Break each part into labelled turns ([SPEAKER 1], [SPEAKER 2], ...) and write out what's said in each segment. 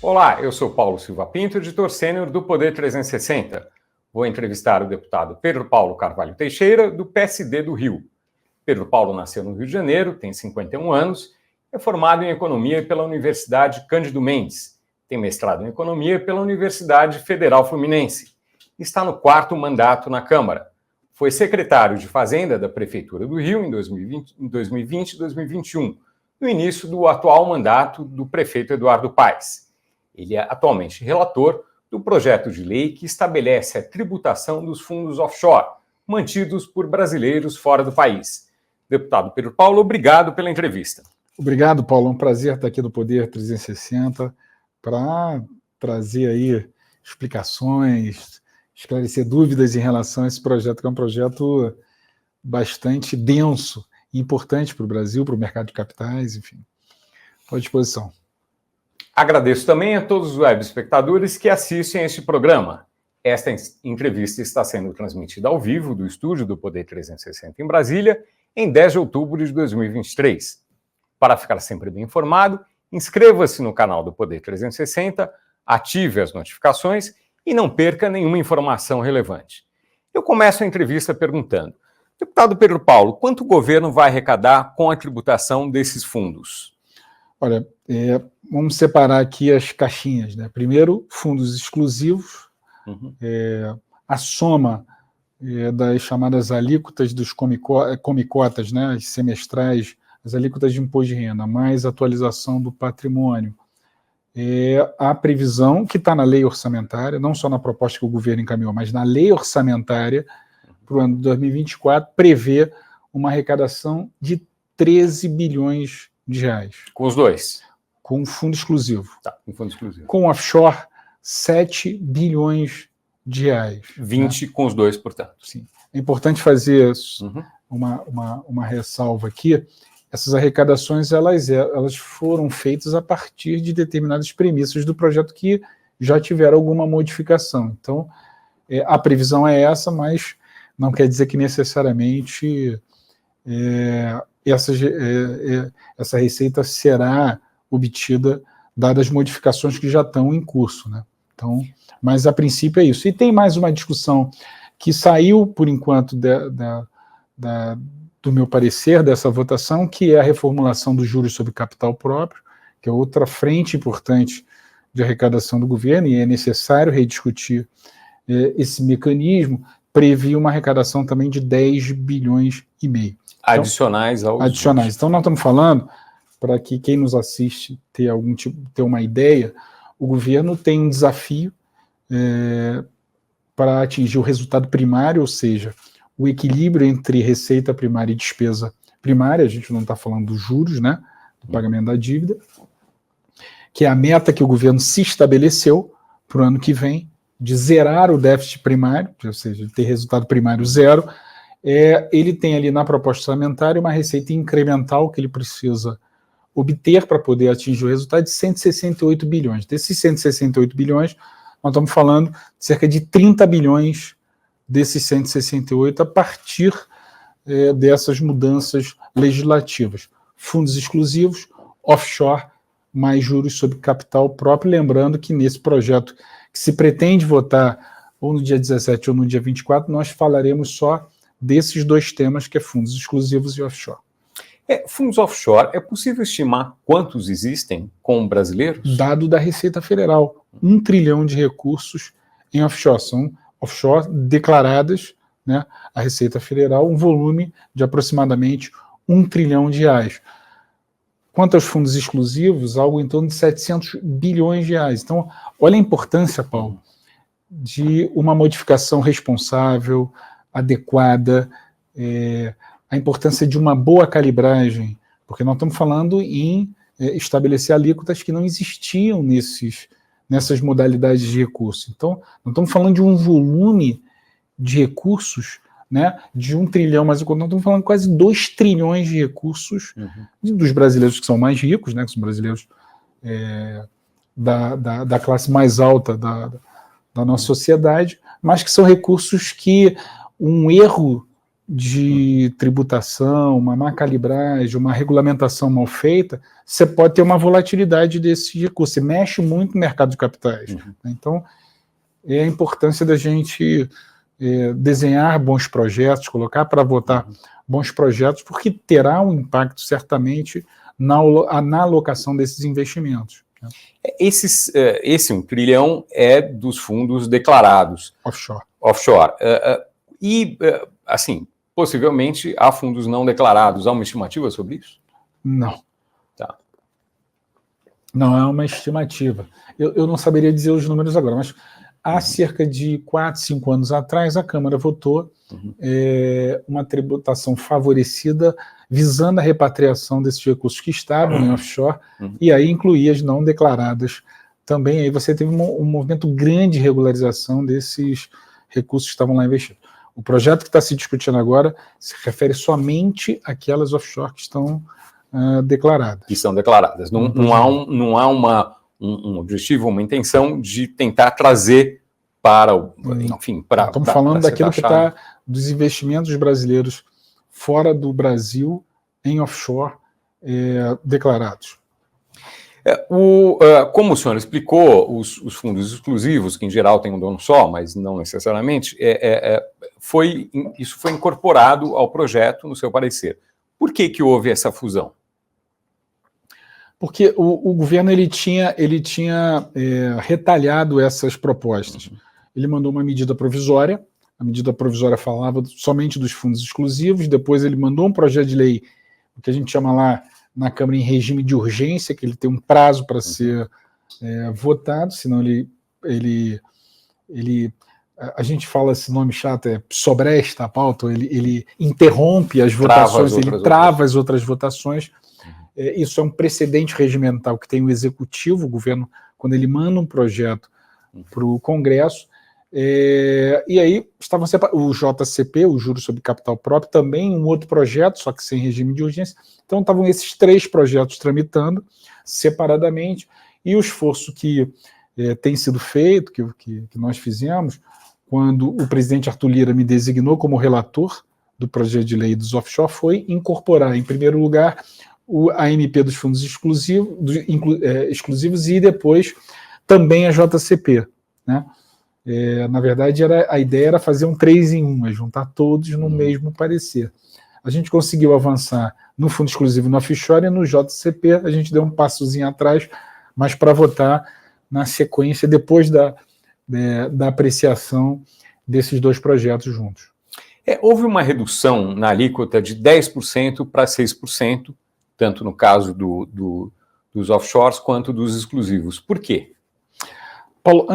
[SPEAKER 1] Olá, eu sou Paulo Silva Pinto, editor sênior do Poder 360. Vou entrevistar o deputado Pedro Paulo Carvalho Teixeira, do PSD do Rio. Pedro Paulo nasceu no Rio de Janeiro, tem 51 anos, é formado em Economia pela Universidade Cândido Mendes, tem mestrado em Economia pela Universidade Federal Fluminense, está no 4º mandato na Câmara. Foi secretário de Fazenda da Prefeitura do Rio em 2020 e 2021, no início do atual mandato do prefeito Eduardo Paes. Ele é atualmente relator do projeto de lei que estabelece a tributação dos fundos offshore, mantidos por brasileiros fora do país. Deputado Pedro Paulo, obrigado pela entrevista.
[SPEAKER 2] Obrigado, Paulo. É um prazer estar aqui no Poder 360 para trazer aí explicações, esclarecer dúvidas em relação a esse projeto, que é um projeto bastante denso e importante para o Brasil, para o mercado de capitais, enfim. Estou à disposição.
[SPEAKER 1] Agradeço também a todos os web espectadores que assistem a este programa. Esta entrevista está sendo transmitida ao vivo do estúdio do Poder 360 em Brasília, em 10 de outubro de 2023. Para ficar sempre bem informado, inscreva-se no canal do Poder 360, ative as notificações e não perca nenhuma informação relevante. Eu começo a entrevista perguntando: deputado Pedro Paulo, quanto o governo vai arrecadar com a tributação desses fundos?
[SPEAKER 2] Olha, vamos separar aqui as caixinhas, né? Primeiro, fundos exclusivos, a soma das chamadas alíquotas dos comicotas, né? As semestrais, as alíquotas de imposto de renda, mais atualização do patrimônio. A previsão que está na lei orçamentária, não só na proposta que o governo encaminhou, mas na lei orçamentária para o ano de 2024, prevê uma arrecadação de 13 bilhões de reais.
[SPEAKER 1] Com os dois?
[SPEAKER 2] Com o fundo exclusivo.
[SPEAKER 1] Tá, com fundo exclusivo.
[SPEAKER 2] Com offshore, 7 bilhões de reais.
[SPEAKER 1] 20 com os dois, portanto.
[SPEAKER 2] Sim. É importante fazer uma ressalva aqui. Essas arrecadações elas foram feitas a partir de determinadas premissas do projeto que já tiveram alguma modificação. Então, a previsão é essa, mas não quer dizer que necessariamente essa receita será obtida dadas as modificações que já estão em curso, né? Então, mas a princípio é isso. E tem mais uma discussão que saiu, por enquanto, do meu parecer, dessa votação, que é a reformulação dos juros sobre capital próprio, que é outra frente importante de arrecadação do governo, e é necessário rediscutir esse mecanismo. Previa uma arrecadação também de 10 bilhões e meio. Então, adicionais. Então, nós estamos falando, para que quem nos assiste ter uma ideia, o governo tem um desafio para atingir o resultado primário, ou seja, o equilíbrio entre receita primária e despesa primária. A gente não está falando dos juros, né, do pagamento da dívida, que é a meta que o governo se estabeleceu para o ano que vem, de zerar o déficit primário, ou seja, ter resultado primário zero. Ele tem ali na proposta orçamentária uma receita incremental que ele precisa obter para poder atingir o resultado de 168 bilhões. Desses 168 bilhões, nós estamos falando de cerca de 30 bilhões desses 168 a partir dessas mudanças legislativas. Fundos exclusivos, offshore, mais juros sobre capital próprio. Lembrando que nesse projeto que se pretende votar ou no dia 17 ou no dia 24, nós falaremos só desses dois temas, que é fundos exclusivos e offshore.
[SPEAKER 1] Fundos offshore, é possível estimar quantos existem com brasileiros?
[SPEAKER 2] Dado da Receita Federal, 1 trilhão de recursos em offshore. São offshore declaradas, né, a Receita Federal, um volume de aproximadamente 1 trilhão de reais. Quanto aos fundos exclusivos, algo em torno de 700 bilhões de reais. Então, olha a importância, Paulo, de uma modificação responsável, adequada, a importância de uma boa calibragem, porque nós estamos falando em estabelecer alíquotas que não existiam nessas modalidades de recurso. Então, nós estamos falando de um volume de recursos, né, de 1 trilhão, mas nós estamos falando de quase 2 trilhões de recursos dos brasileiros que são mais ricos, né, que são brasileiros da classe mais alta da nossa sociedade, mas que são recursos que um erro de tributação, uma má calibragem, uma regulamentação mal feita, você pode ter uma volatilidade desse recurso. Você mexe muito no mercado de capitais.
[SPEAKER 1] Uhum.
[SPEAKER 2] Então, é a importância da gente desenhar bons projetos, colocar para votar bons projetos, porque terá um impacto, certamente, na alocação desses investimentos.
[SPEAKER 1] Esse 1 trilhão é dos fundos declarados.
[SPEAKER 2] Offshore.
[SPEAKER 1] Assim, possivelmente há fundos não declarados. Há uma estimativa sobre isso?
[SPEAKER 2] Não.
[SPEAKER 1] Tá.
[SPEAKER 2] Não é uma estimativa. Eu não saberia dizer os números agora, mas há cerca de 4, 5 anos atrás, a Câmara votou uma tributação favorecida visando a repatriação desses recursos que estavam em offshore, e aí incluía as não declaradas também. Aí você teve um movimento grande de regularização desses recursos que estavam lá investidos. O projeto que está se discutindo agora se refere somente àquelas offshore que estão declaradas.
[SPEAKER 1] Que são declaradas. Não há um objetivo, uma intenção de tentar trazer para o... Enfim, para...
[SPEAKER 2] Estamos falando daquilo que está dos investimentos brasileiros fora do Brasil em offshore declarados.
[SPEAKER 1] Como o senhor explicou, os fundos exclusivos, que em geral têm um dono só, mas não necessariamente, isso foi incorporado ao projeto, no seu parecer. Por que houve essa fusão?
[SPEAKER 2] Porque o governo ele tinha retalhado essas propostas. Ele mandou uma medida provisória, a medida provisória falava somente dos fundos exclusivos, depois ele mandou um projeto de lei, o que a gente chama lá na Câmara em regime de urgência, que ele tem um prazo para ser votado, senão a gente fala esse nome chato, sobresta a pauta, ele interrompe as votações, ele trava as outras votações. Isso é um precedente regimental que tem o executivo, o governo, quando ele manda um projeto para o Congresso, e aí estavam o JCP, o Juros sobre Capital Próprio, também um outro projeto, só que sem regime de urgência. Então estavam esses 3 projetos tramitando separadamente, e o esforço que tem sido feito, que nós fizemos, quando o presidente Arthur Lira me designou como relator do projeto de lei dos offshore, foi incorporar, em primeiro lugar, a AMP dos fundos exclusivos e depois também a JCP, né? Na verdade, a ideia era fazer um 3 em 1, juntar todos no mesmo parecer. A gente conseguiu avançar no fundo exclusivo no offshore e no JCP, a gente deu um passozinho atrás, mas para votar na sequência, depois da apreciação desses 2 projetos juntos.
[SPEAKER 1] Houve uma redução na alíquota de 10% para 6%, tanto no caso dos offshores quanto dos exclusivos. Por quê?
[SPEAKER 2] Paulo,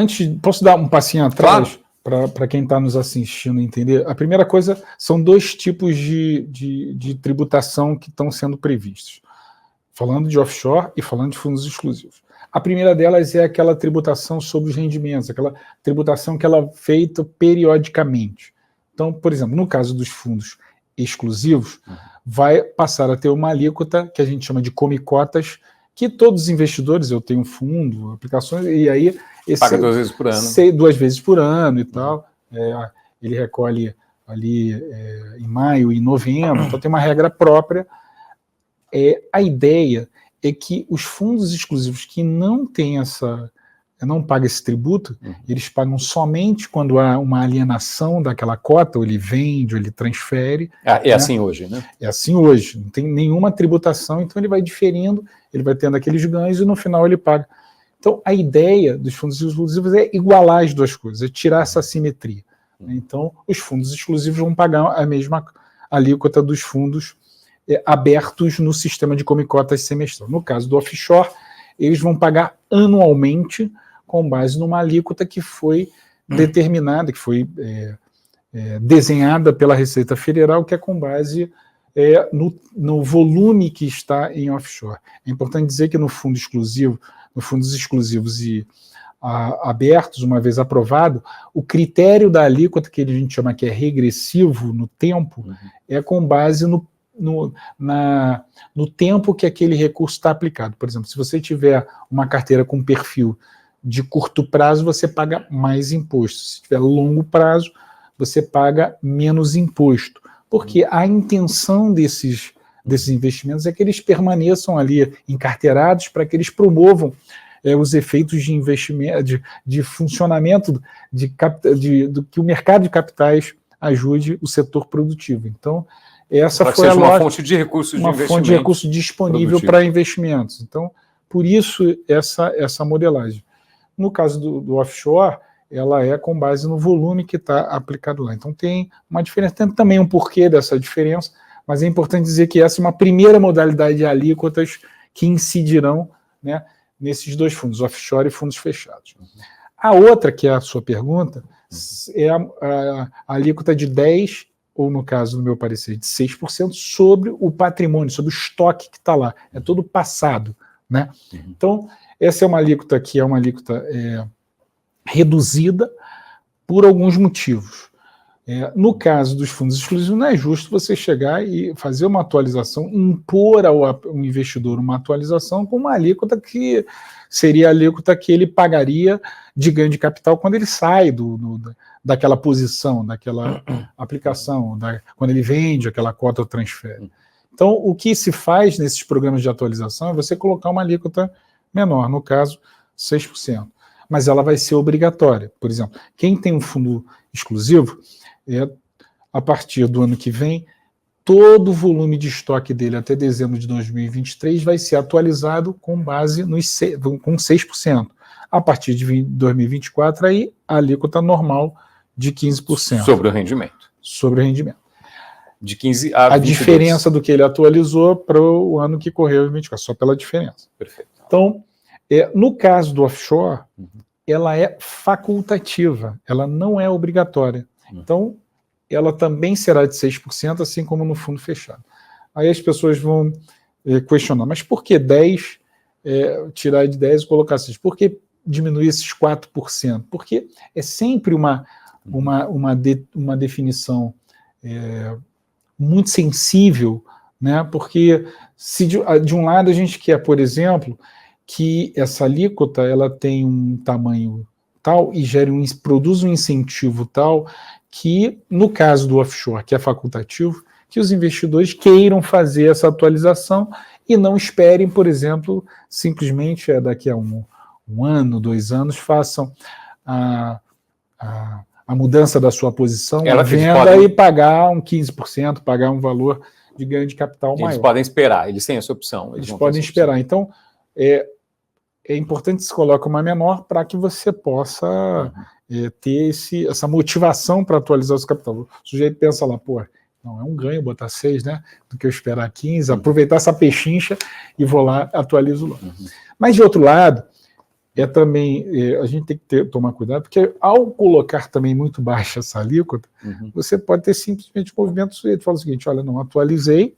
[SPEAKER 2] posso dar um passinho atrás,
[SPEAKER 1] claro,
[SPEAKER 2] para quem está nos assistindo entender? A primeira coisa, são 2 tipos de tributação que estão sendo previstos. Falando de offshore e falando de fundos exclusivos. A primeira delas é aquela tributação sobre os rendimentos, aquela tributação que ela é feita periodicamente. Então, por exemplo, no caso dos fundos exclusivos, vai passar a ter uma alíquota que a gente chama de come-cotas, que todos os investidores, eu tenho um fundo, aplicações, e aí...
[SPEAKER 1] Paga 2 vezes por ano.
[SPEAKER 2] 2 vezes por ano e tal. Ele recolhe ali em maio e novembro, então tem uma regra própria. A ideia é que os fundos exclusivos que não têm não pagam esse tributo, eles pagam somente quando há uma alienação daquela cota, ou ele vende, ou ele transfere.
[SPEAKER 1] Né? Assim hoje, né?
[SPEAKER 2] É assim hoje, não tem nenhuma tributação, então ele vai diferindo, ele vai tendo aqueles ganhos e no final ele paga. Então a ideia dos fundos exclusivos é igualar as 2 coisas, é tirar essa assimetria. Então os fundos exclusivos vão pagar a mesma alíquota dos fundos abertos no sistema de come-cotas semestral. No caso do offshore, eles vão pagar anualmente com base numa alíquota que foi determinada, que foi desenhada pela Receita Federal, que é com base no volume que está em offshore. É importante dizer que no fundos exclusivos e abertos, uma vez aprovado, o critério da alíquota, que a gente chama que é regressivo no tempo, é com base no tempo que aquele recurso está aplicado. Por exemplo, se você tiver uma carteira com perfil de curto prazo, você paga mais imposto. Se tiver longo prazo, você paga menos imposto. porque a intenção desses investimentos é que eles permaneçam ali encarteirados para que eles promovam os efeitos de investimento, de funcionamento, do que o mercado de capitais ajude o setor produtivo. Então, essa foi
[SPEAKER 1] uma fonte de recursos
[SPEAKER 2] uma fonte de recursos disponível para investimentos. Então, por isso, essa modelagem. No caso do offshore, ela é com base no volume que está aplicado lá. Então, tem uma diferença, tem também um porquê dessa diferença, mas é importante dizer que essa é uma primeira modalidade de alíquotas que incidirão, né, nesses dois fundos, offshore e fundos fechados. A outra, que é a sua pergunta, é a alíquota de 10%, ou no caso, no meu parecer, de 6% sobre o patrimônio, sobre o estoque que está lá. É todo passado, né? Então, essa é uma alíquota que é uma alíquota reduzida por alguns motivos. No caso dos fundos exclusivos, não é justo você chegar e fazer uma atualização, impor ao investidor uma atualização com uma alíquota que seria a alíquota que ele pagaria de ganho de capital quando ele sai daquela posição, daquela aplicação, quando ele vende aquela cota ou transfere. Então, o que se faz nesses programas de atualização é você colocar uma alíquota menor, no caso, 6%. Mas ela vai ser obrigatória. Por exemplo, quem tem um fundo exclusivo, a partir do ano que vem, todo o volume de estoque dele até dezembro de 2023 vai ser atualizado com base com 6%. A partir de 2024, aí a alíquota normal de 15%.
[SPEAKER 1] Sobre o rendimento.
[SPEAKER 2] Sobre o rendimento.
[SPEAKER 1] De 15 a 22.
[SPEAKER 2] A diferença do que ele atualizou para o ano que correu em 24, só pela diferença.
[SPEAKER 1] Perfeito.
[SPEAKER 2] Então, no caso do offshore, ela é facultativa, ela não é obrigatória. Então, ela também será de 6%, assim como no fundo fechado. Aí as pessoas vão questionar, mas por que 10%, tirar de 10% e colocar 6%? Por que diminuir esses 4%? Porque é sempre uma definição muito sensível, né? Porque se de um lado a gente quer, por exemplo, que essa alíquota ela tem um tamanho tal e produz um incentivo tal que, no caso do offshore, que é facultativo, que os investidores queiram fazer essa atualização e não esperem, por exemplo, simplesmente daqui a um ano, 2 anos, façam a mudança da sua posição, a venda e pagar um 15%, pagar um valor de ganho de capital maior.
[SPEAKER 1] Eles podem esperar, eles têm essa opção.
[SPEAKER 2] Eles podem esperar. Então, é importante que se coloque uma menor para que você possa ter essa motivação para atualizar o seu capital. O sujeito pensa lá, não, é um ganho botar 6, né? Do que eu esperar 15, aproveitar essa pechincha e vou lá, atualizo lá. Mas, de outro lado, também, a gente tem que tomar cuidado, porque ao colocar também muito baixa essa alíquota, você pode ter simplesmente um movimento do sujeito. Fala o seguinte, olha, não atualizei,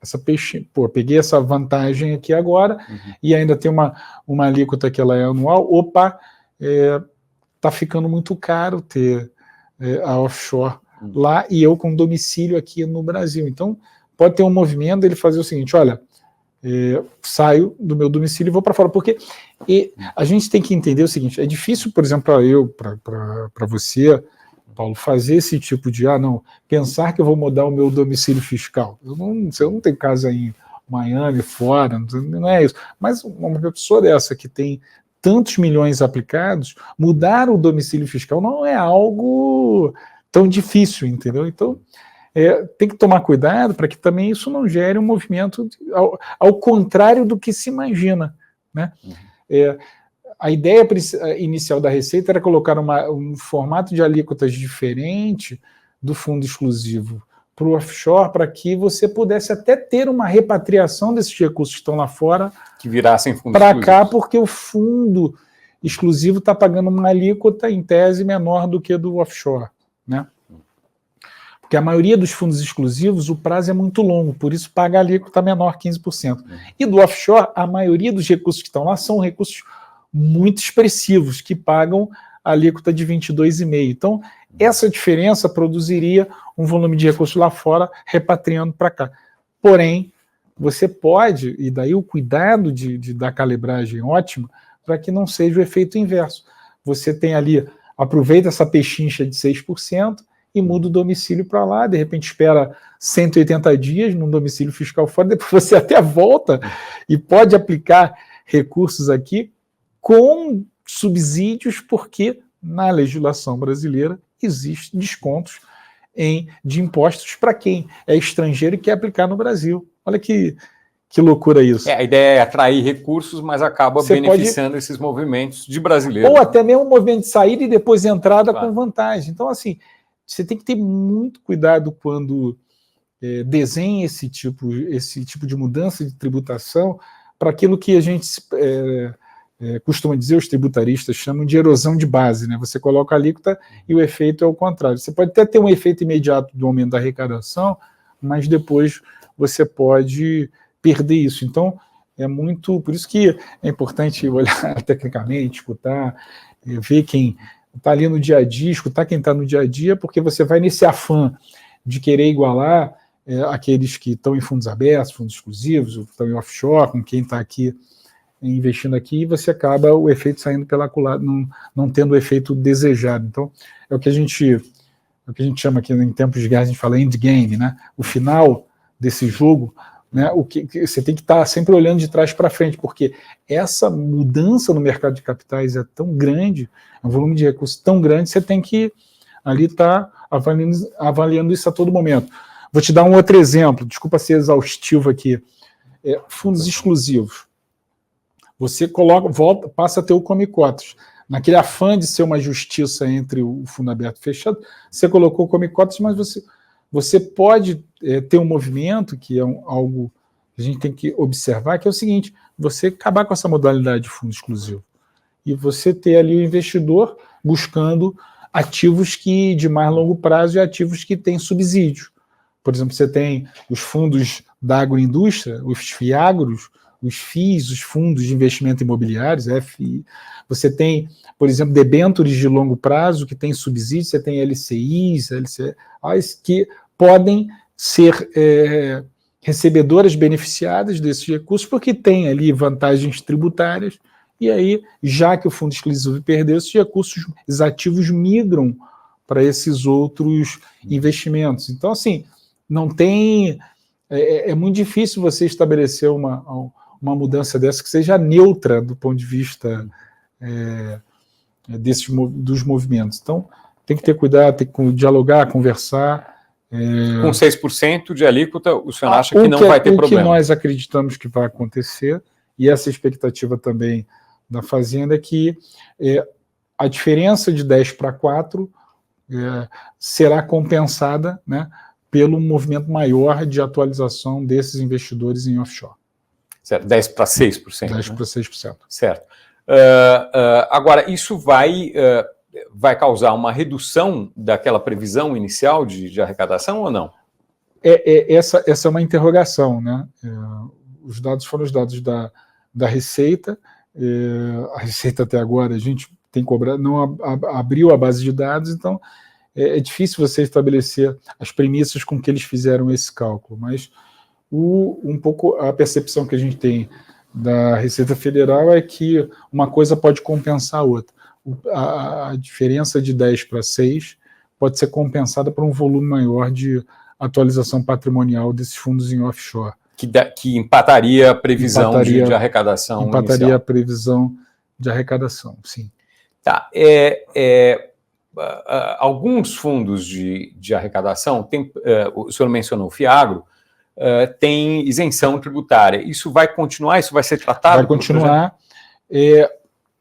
[SPEAKER 2] essa peixe, peguei essa vantagem aqui agora, e ainda tem uma alíquota que ela é anual, tá ficando muito caro ter a offshore lá, e eu com domicílio aqui no Brasil. Então, pode ter um movimento dele fazer o seguinte, olha, saio do meu domicílio e vou para fora, porque a gente tem que entender o seguinte, é difícil, por exemplo, para você, Paulo, fazer esse tipo de, pensar que eu vou mudar o meu domicílio fiscal. Eu não tenho casa em Miami, fora, não é isso. Mas uma pessoa dessa que tem tantos milhões aplicados, mudar o domicílio fiscal não é algo tão difícil, entendeu? Então, tem que tomar cuidado para que também isso não gere um movimento ao contrário do que se imagina, né? A ideia inicial da Receita era colocar um formato de alíquotas diferente do fundo exclusivo para o offshore, para que você pudesse até ter uma repatriação desses recursos que estão lá fora
[SPEAKER 1] que virassem fundos
[SPEAKER 2] para cá, porque o fundo exclusivo está pagando uma alíquota em tese menor do que do offshore, né? Porque a maioria dos fundos exclusivos, o prazo é muito longo, por isso paga a alíquota menor, 15%. E do offshore, a maioria dos recursos que estão lá são recursos muito expressivos, que pagam a alíquota de 22,5%. Então, essa diferença produziria um volume de recursos lá fora, repatriando para cá. Porém, você pode, e daí o cuidado da calibragem ótima, para que não seja o efeito inverso. Você tem ali, aproveita essa pechincha de 6%, e muda o domicílio para lá, de repente espera 180 dias num domicílio fiscal fora, depois você até volta e pode aplicar recursos aqui com subsídios, porque na legislação brasileira existem descontos de impostos para quem é estrangeiro e quer aplicar no Brasil. Olha que loucura isso.
[SPEAKER 1] A ideia é atrair recursos, mas acaba beneficiando esses movimentos de brasileiros.
[SPEAKER 2] Ou até mesmo um movimento de saída e depois entrada com vantagem. Então, assim, você tem que ter muito cuidado quando desenha esse tipo de mudança de tributação para aquilo que a gente costuma dizer, os tributaristas chamam de erosão de base, né? Você coloca a alíquota e o efeito é o contrário. Você pode até ter um efeito imediato do aumento da arrecadação, mas depois você pode perder isso. Então, por isso que é importante olhar tecnicamente, escutar, ver quem está ali no dia a dia, escutar quem está no dia a dia, porque você vai nesse afã de querer igualar aqueles que estão em fundos abertos, fundos exclusivos, ou estão em offshore, com quem está aqui investindo aqui, e você acaba o efeito saindo pela culatra, não tendo o efeito desejado. Então, é o que a gente chama aqui em tempos de guerra, a gente fala endgame, né? O final desse jogo, né? O que você tem que estar sempre olhando de trás para frente, porque essa mudança no mercado de capitais é tão grande, é um volume de recursos tão grande, você tem que ali estar avaliando isso a todo momento. Vou te dar um outro exemplo, desculpa ser exaustivo aqui. Fundos exclusivos. Você passa a ter o come-cotas. Naquele afã de ser uma justiça entre o fundo aberto e fechado, você colocou o come-cotas, mas você pode ter um movimento, que é algo que a gente tem que observar, que é o seguinte: você acabar com essa modalidade de fundo exclusivo e você ter ali o investidor buscando ativos de mais longo prazo e ativos que têm subsídio. Por exemplo, você tem os fundos da agroindústria, os FIAGROS, os FIIs, os fundos de investimento imobiliários, FI. Você tem, por exemplo, debêntures de longo prazo que têm subsídio, você tem LCIs, LCAs, que podem ser recebedoras beneficiadas desses recursos porque têm ali vantagens tributárias, e aí, já que o fundo exclusivo perdeu, esses recursos, os ativos migram para esses outros investimentos. Então, assim, não tem... É muito difícil você estabelecer uma mudança dessa que seja neutra do ponto de vista dos movimentos. Então, tem que ter cuidado, tem que dialogar, conversar.
[SPEAKER 1] Com 6% de alíquota, o senhor acha que não vai ter problema?
[SPEAKER 2] O que nós acreditamos que vai acontecer, e essa expectativa também da Fazenda, é que a diferença de 10 para 4 será compensada, né, pelo movimento maior de atualização desses investidores em offshore.
[SPEAKER 1] Certo, 10 para 6%.
[SPEAKER 2] 10 para 6%.
[SPEAKER 1] Certo. Agora, isso vai causar uma redução daquela previsão inicial de arrecadação ou não?
[SPEAKER 2] Essa é uma interrogação, né? Os dados foram os dados da Receita. A Receita até agora a gente tem cobrado, não abriu a base de dados, então é difícil você estabelecer as premissas com que eles fizeram esse cálculo, mas um pouco a percepção que a gente tem da Receita Federal é que uma coisa pode compensar a outra. A diferença de 10 para 6 pode ser compensada por um volume maior de atualização patrimonial desses fundos em offshore.
[SPEAKER 1] Que empataria a previsão de arrecadação
[SPEAKER 2] empataria
[SPEAKER 1] inicial.
[SPEAKER 2] A previsão de arrecadação, sim.
[SPEAKER 1] Tá. Alguns fundos de arrecadação, o senhor mencionou o FIAGRO, tem isenção tributária. Isso vai continuar? Isso vai ser tratado?
[SPEAKER 2] Vai continuar.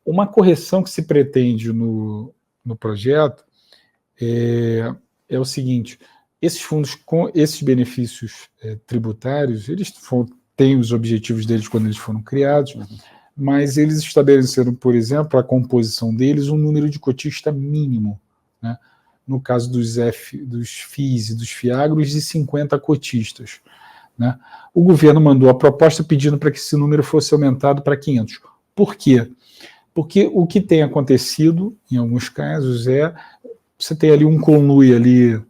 [SPEAKER 2] Uma correção que se pretende no projeto é o seguinte: esses fundos com esses benefícios tributários, eles têm os objetivos deles quando eles foram criados, mas eles estabeleceram, por exemplo, a composição deles, um número de cotista mínimo, né? No caso dos FIIs e dos FIAGROS, de 50 cotistas, né? O governo mandou a proposta pedindo para que esse número fosse aumentado para 500. Por quê? Porque o que tem acontecido, em alguns casos, você tem ali um conluio ali,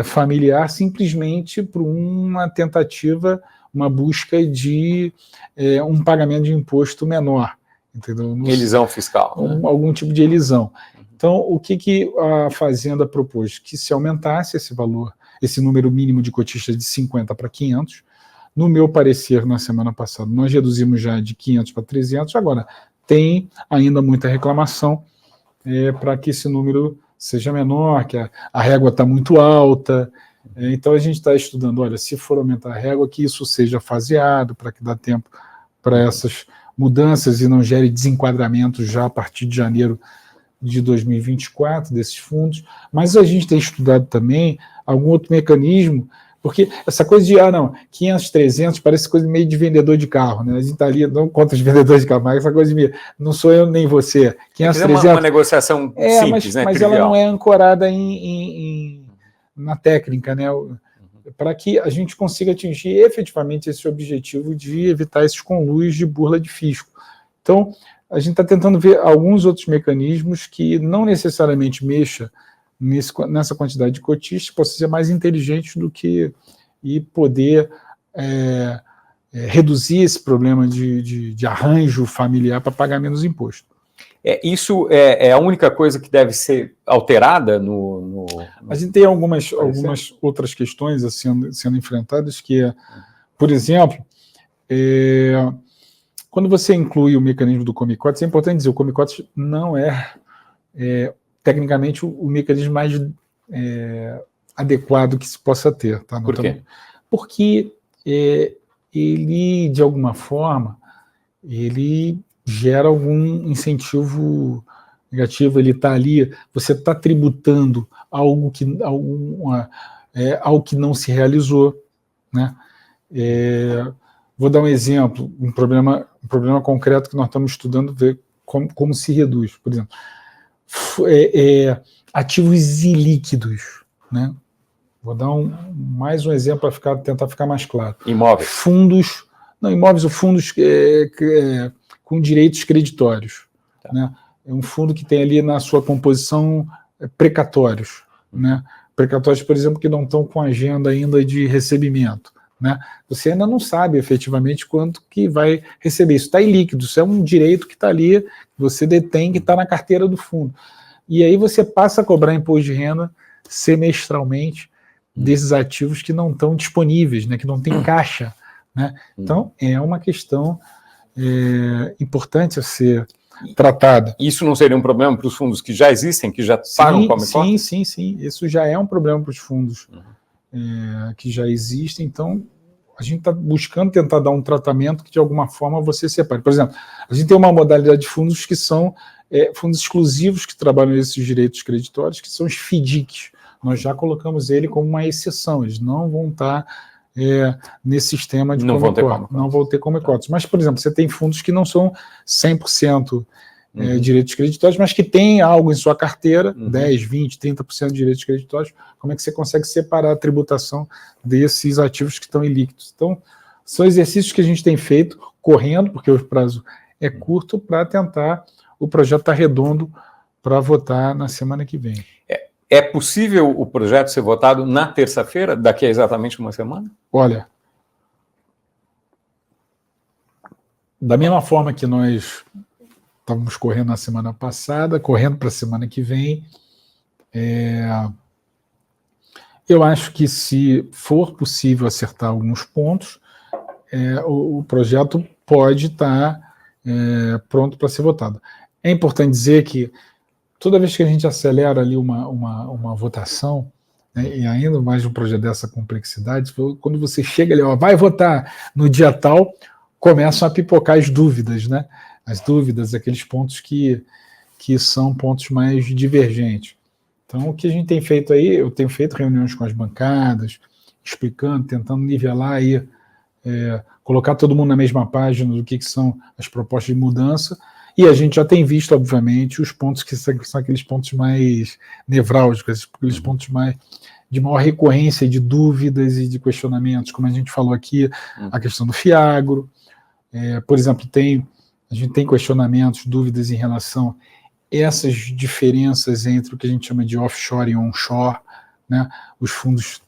[SPEAKER 2] familiar, simplesmente por uma tentativa, uma busca de um pagamento de imposto menor. Entendeu?
[SPEAKER 1] Elisão fiscal.
[SPEAKER 2] Algum tipo de elisão. Então, o que a Fazenda propôs? Que se aumentasse esse valor, esse número mínimo de cotistas de 50 para 500. No meu parecer, na semana passada, nós reduzimos já de 500 para 300, agora tem ainda muita reclamação para que esse número seja menor, que a régua está muito alta. Então a gente está estudando, olha, se for aumentar a régua, que isso seja faseado, para que dá tempo para essas mudanças e não gere desenquadramento já a partir de janeiro de 2024 desses fundos. Mas a gente tem estudado também algum outro mecanismo, porque essa coisa de, 500, 300, parece coisa meio de vendedor de carro, né? A gente está ali, não contra os vendedores de carro, mas essa coisa de, não sou eu nem você. 500, 300...
[SPEAKER 1] uma negociação simples, né?
[SPEAKER 2] Mas ela não é ancorada na técnica, né? Para que a gente consiga atingir efetivamente esse objetivo de evitar esses conluios de burla de fisco. Então, a gente está tentando ver alguns outros mecanismos que não necessariamente mexa nessa quantidade de cotistas, possa ser mais inteligente do que e poder reduzir esse problema de arranjo familiar para pagar menos imposto.
[SPEAKER 1] Isso é a única coisa que deve ser alterada
[SPEAKER 2] A gente tem algumas outras questões sendo enfrentadas, que é, por exemplo, quando você inclui o mecanismo do Come-Cotas, é importante dizer, o Come-Cotas não é tecnicamente o mecanismo mais adequado que se possa ter. Tá?
[SPEAKER 1] Por quê?
[SPEAKER 2] Porque ele, de alguma forma, ele gera algum incentivo negativo, ele está ali, você está tributando algo que não se realizou, né? Vou dar um exemplo, um problema concreto que nós estamos estudando, ver como se reduz, por exemplo, ativos ilíquidos, né? Vou dar mais um exemplo para tentar ficar mais claro.
[SPEAKER 1] Imóveis.
[SPEAKER 2] Fundos ou fundos com direitos creditórios. Tá. Né? É um fundo que tem ali na sua composição precatórios. Né? Precatórios, por exemplo, que não estão com agenda ainda de recebimento. Né? Você ainda não sabe efetivamente quanto que vai receber. Isso está ilíquido, isso é um direito que está ali, que você detém, que está na carteira do fundo. E aí você passa a cobrar imposto de renda semestralmente desses ativos que não estão disponíveis, né? Que não tem caixa. Né? Então, é uma questão importante a ser tratada.
[SPEAKER 1] Isso não seria um problema para os fundos que já existem, que já pagam Come-Cotas?
[SPEAKER 2] Sim. Isso já é um problema para os fundos que já existem. Então, a gente está buscando tentar dar um tratamento que, de alguma forma, você separe. Por exemplo, a gente tem uma modalidade de fundos que são fundos exclusivos que trabalham esses direitos creditórios, que são os FDICs. Nós já colocamos ele como uma exceção. Eles não vão estar nesse sistema de Come-Cotas. Não vão ter Come-Cotas. Mas, por exemplo, você tem fundos que não são 100% direitos creditórios, mas que têm algo em sua carteira, 10, 20, 30% de direitos creditórios. Como é que você consegue separar a tributação desses ativos que estão ilíquidos? Então, são exercícios que a gente tem feito correndo, porque o prazo é curto, para tentar o projeto estar redondo para votar na semana que vem.
[SPEAKER 1] É possível o projeto ser votado na terça-feira, daqui a exatamente uma semana?
[SPEAKER 2] Olha, da mesma forma que nós estávamos correndo na semana passada, correndo para a semana que vem, eu acho que, se for possível acertar alguns pontos, o projeto pode estar pronto para ser votado. É importante dizer que toda vez que a gente acelera ali uma votação, né, e ainda mais um projeto dessa complexidade, quando você chega ali, vai votar no dia tal, começam a pipocar as dúvidas, né? As dúvidas, aqueles pontos que são pontos mais divergentes. Então, o que a gente tem feito aí, eu tenho feito reuniões com as bancadas, explicando, tentando nivelar aí, colocar todo mundo na mesma página do que são as propostas de mudança. E a gente já tem visto, obviamente, os pontos que são aqueles pontos mais nevrálgicos, aqueles pontos de maior recorrência de dúvidas e de questionamentos, como a gente falou aqui, a questão do FIAGRO. Por exemplo, a gente tem questionamentos, dúvidas em relação a essas diferenças entre o que a gente chama de offshore e onshore, né? Os fundos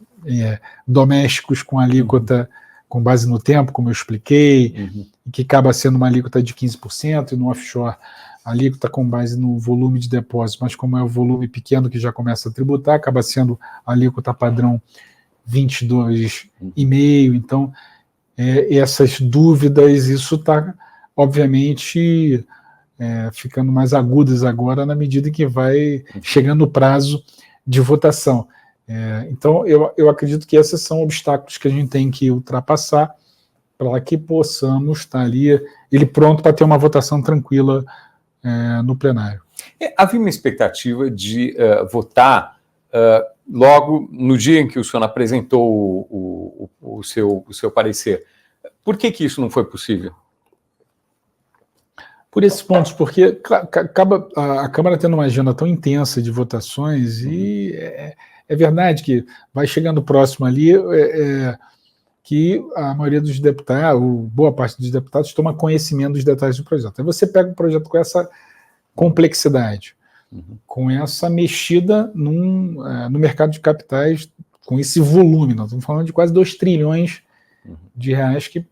[SPEAKER 2] domésticos com alíquota com base no tempo, como eu expliquei, que acaba sendo uma alíquota de 15%, e no offshore a alíquota com base no volume de depósito, mas como é o volume pequeno que já começa a tributar, acaba sendo a alíquota padrão 22,5%. Então, essas dúvidas, isso está, obviamente, ficando mais agudas agora na medida em que vai chegando o prazo de votação. Então, eu acredito que esses são obstáculos que a gente tem que ultrapassar para que possamos estar ali, ele pronto para ter uma votação tranquila no plenário.
[SPEAKER 1] Havia uma expectativa de votar logo no dia em que o senhor apresentou o seu parecer. Por que isso não foi possível?
[SPEAKER 2] Por esses pontos, porque acaba a Câmara tendo uma agenda tão intensa de votações e é verdade que vai chegando próximo ali que a maioria dos deputados, boa parte dos deputados, toma conhecimento dos detalhes do projeto. Aí você pega o projeto com essa complexidade, com essa mexida no mercado de capitais, com esse volume. Nós estamos falando de quase 2 trilhões de reais que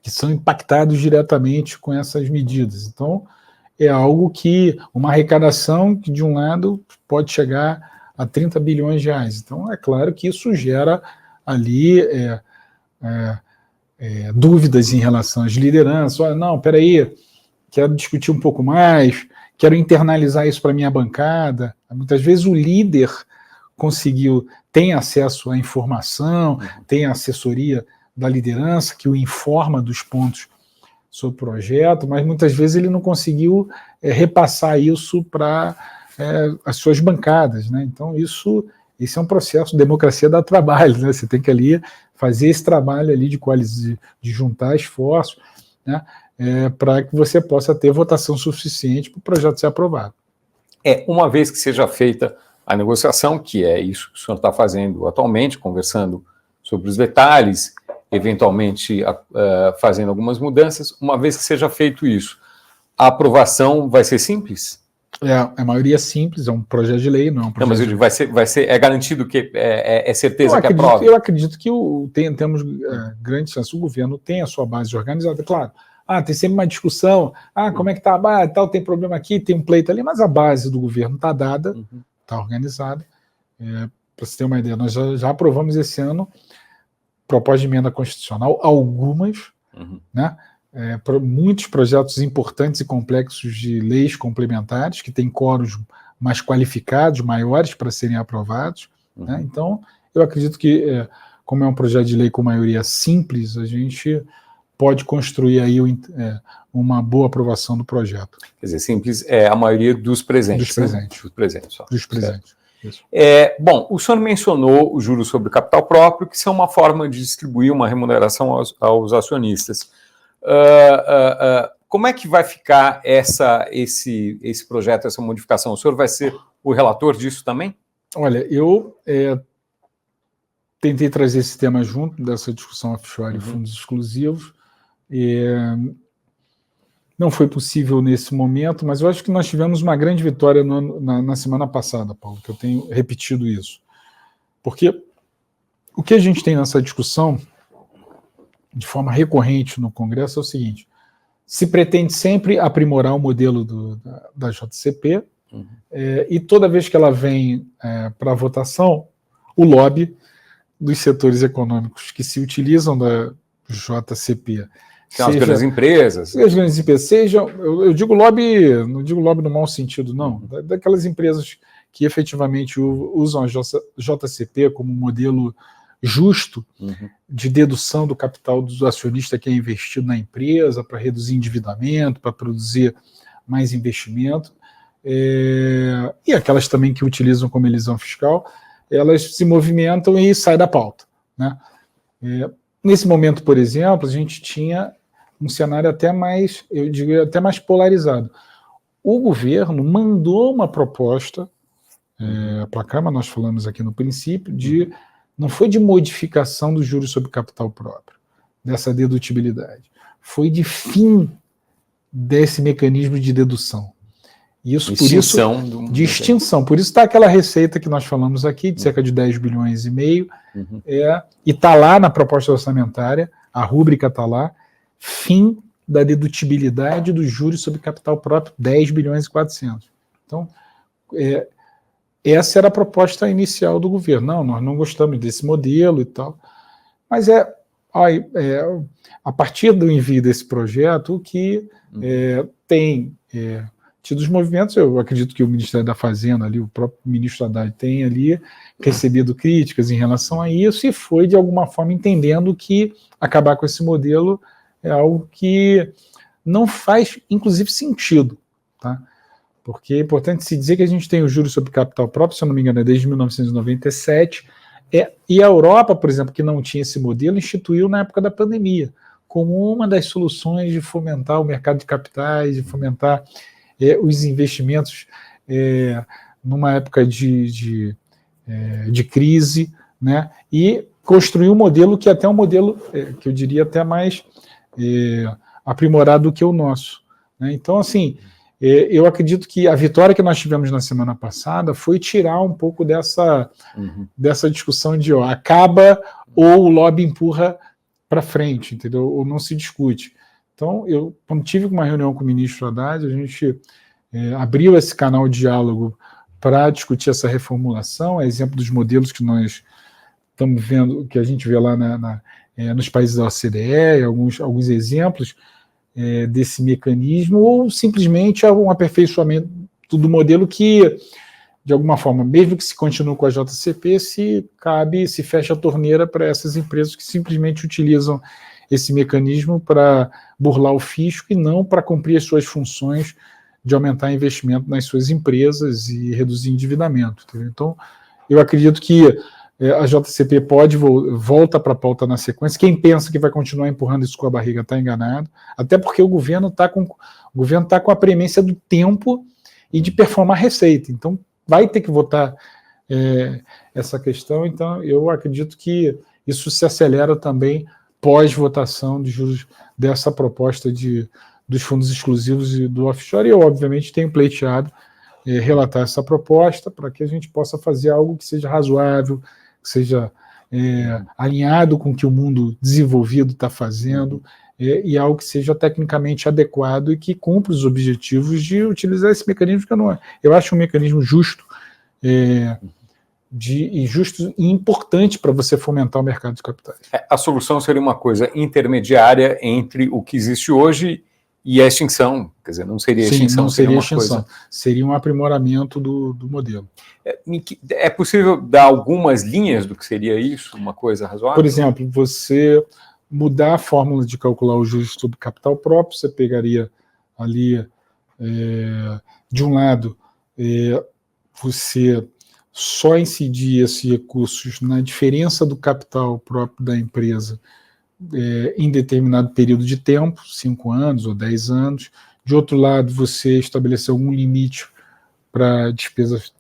[SPEAKER 2] são impactados diretamente com essas medidas. Então, é algo que, uma arrecadação que, de um lado, pode chegar a 30 bilhões de reais. Então, é claro que isso gera ali dúvidas em relação às lideranças. Olha, não, peraí, quero discutir um pouco mais, quero internalizar isso para a minha bancada. Muitas vezes o líder tem acesso à informação, tem a assessoria da liderança que o informa dos pontos sobre o projeto, mas muitas vezes ele não conseguiu repassar isso para as suas bancadas, né? Então esse é um processo, democracia dá trabalho, né? Você tem que ali fazer esse trabalho ali de juntar esforços, né? Para que você possa ter votação suficiente para o projeto ser aprovado.
[SPEAKER 1] Uma vez que seja feita a negociação, que é isso que o senhor está fazendo atualmente, conversando sobre os detalhes, eventualmente fazendo algumas mudanças, uma vez que seja feito isso, a aprovação vai ser simples?
[SPEAKER 2] A maioria é simples, é um projeto de lei, não é um projeto de lei.
[SPEAKER 1] Vai ser garantido que é certeza que aprova?
[SPEAKER 2] Eu acredito que temos grandes chances, o governo tem a sua base organizada, claro. Tem sempre uma discussão, como é que está a base, tem problema aqui, tem um pleito ali, mas a base do governo está dada, está organizada. Para você ter uma ideia, nós já aprovamos esse ano proposta de emenda constitucional, algumas, né? Muitos projetos importantes e complexos de leis complementares, que têm quóruns mais qualificados, maiores, para serem aprovados. Né? Então, eu acredito que, como é um projeto de lei com maioria simples, a gente pode construir aí uma boa aprovação do projeto.
[SPEAKER 1] Quer dizer, simples é a maioria dos presentes.
[SPEAKER 2] Dos presentes.
[SPEAKER 1] Né? Dos presentes. Só.
[SPEAKER 2] Dos presentes.
[SPEAKER 1] Bom, o senhor mencionou os juros sobre capital próprio, que são uma forma de distribuir uma remuneração aos acionistas. Como é que vai ficar esse projeto, essa modificação? O senhor vai ser o relator disso também?
[SPEAKER 2] Olha, eu tentei trazer esse tema junto dessa discussão offshore e fundos exclusivos. Não foi possível nesse momento, mas eu acho que nós tivemos uma grande vitória na semana passada, Paulo, que eu tenho repetido isso. Porque o que a gente tem nessa discussão, de forma recorrente no Congresso, é o seguinte: se pretende sempre aprimorar o modelo da JCP, e toda vez que ela vem para a votação, o lobby dos setores econômicos que se utilizam da JCP,
[SPEAKER 1] são as grandes empresas.
[SPEAKER 2] As grandes empresas, sejam, eu digo lobby, não digo lobby no mau sentido, não, daquelas empresas que efetivamente usam a JCP como modelo justo de dedução do capital do acionista que é investido na empresa para reduzir endividamento, para produzir mais investimento, e aquelas também que utilizam como elisão fiscal, elas se movimentam e saem da pauta. Né? Nesse momento, por exemplo, a gente tinha um cenário até mais, eu diria, até mais polarizado. O governo mandou uma proposta para a Câmara, nós falamos aqui no princípio, não foi de modificação dos juros sobre capital próprio, dessa dedutibilidade, foi de fim desse mecanismo de dedução. Isso, de extinção. Por isso está aquela receita que nós falamos aqui, de cerca de 10 bilhões e meio, e está lá na proposta orçamentária, a rúbrica está lá, fim da dedutibilidade dos juros sobre capital próprio, 10 bilhões e 400. Então, essa era a proposta inicial do governo. Não, nós não gostamos desse modelo e tal. Mas a partir do envio desse projeto, o que tem tido os movimentos, eu acredito que o Ministério da Fazenda, ali, o próprio ministro Haddad, tem ali recebido críticas em relação a isso e foi, de alguma forma, entendendo que acabar com esse modelo é algo que não faz, inclusive, sentido. Tá? Porque é importante se dizer que a gente tem o juros sobre capital próprio, se eu não me engano, é desde 1997, e a Europa, por exemplo, que não tinha esse modelo, instituiu na época da pandemia, como uma das soluções de fomentar o mercado de capitais, de fomentar os investimentos numa época de crise, né? E construiu um modelo que é até um modelo, que eu diria até mais aprimorado do que o nosso. Né? Então, assim, eu acredito que a vitória que nós tivemos na semana passada foi tirar um pouco dessa discussão de acaba ou o lobby empurra para frente, entendeu? Ou não se discute. Então, quando tive uma reunião com o ministro Haddad, a gente abriu esse canal de diálogo para discutir essa reformulação, a exemplo dos modelos que nós estamos vendo, que a gente vê lá nos países da OCDE, alguns exemplos desse mecanismo, ou simplesmente um aperfeiçoamento do modelo que, de alguma forma, mesmo que se continue com a JCP, se fecha a torneira para essas empresas que simplesmente utilizam esse mecanismo para burlar o fisco e não para cumprir as suas funções de aumentar investimento nas suas empresas e reduzir endividamento. Entendeu? Então, eu acredito que a JCP volta para a pauta na sequência. Quem pensa que vai continuar empurrando isso com a barriga está enganado, até porque o governo está com a premência do tempo e de performar receita. Então, vai ter que votar essa questão. Então, eu acredito que isso se acelera também pós-votação de juros dessa proposta dos fundos exclusivos e do offshore. E eu, obviamente, tenho pleiteado relatar essa proposta para que a gente possa fazer algo que seja razoável, que seja alinhado com o que o mundo desenvolvido está fazendo, e algo que seja tecnicamente adequado e que cumpra os objetivos de utilizar esse mecanismo, que eu acho um mecanismo justo, justo e importante para você fomentar o mercado de capitais.
[SPEAKER 1] A solução seria uma coisa intermediária entre o que existe hoje e a extinção, quer dizer, não seria extinção,
[SPEAKER 2] não seria
[SPEAKER 1] extinção.
[SPEAKER 2] Seria um aprimoramento do modelo.
[SPEAKER 1] É possível dar algumas linhas do que seria isso, uma coisa razoável?
[SPEAKER 2] Por exemplo, você mudar a fórmula de calcular os juros sobre capital próprio, você pegaria ali, de um lado, você só incidir esses recursos na diferença do capital próprio da empresa em determinado período de tempo, 5 anos ou 10 anos. De outro lado, você estabelecer algum limite para despesas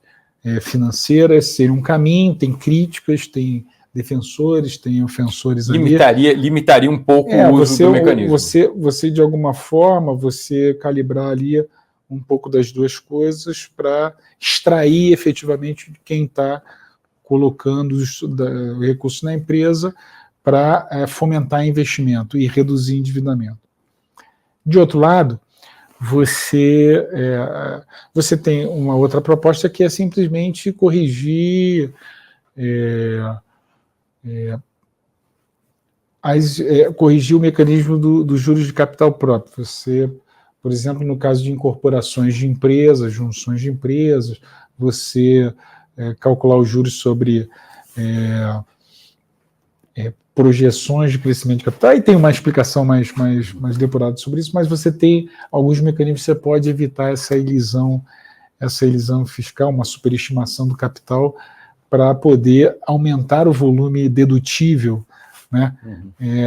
[SPEAKER 2] financeiras, seria um caminho, tem críticas, tem defensores, tem ofensores
[SPEAKER 1] limitaria um pouco o uso do mecanismo.
[SPEAKER 2] Você, de alguma forma, você calibrar ali um pouco das duas coisas para extrair efetivamente de quem está colocando o recurso na empresa para fomentar investimento e reduzir endividamento. De outro lado, você tem uma outra proposta que é simplesmente corrigir corrigir o mecanismo dos juros de capital próprio. Você, por exemplo, no caso de incorporações de empresas, junções de empresas, você calcular os juros sobre projeções de crescimento de capital, e tem uma explicação mais depurada sobre isso, mas você tem alguns mecanismos que você pode evitar essa elisão fiscal, uma superestimação do capital, para poder aumentar o volume dedutível, né,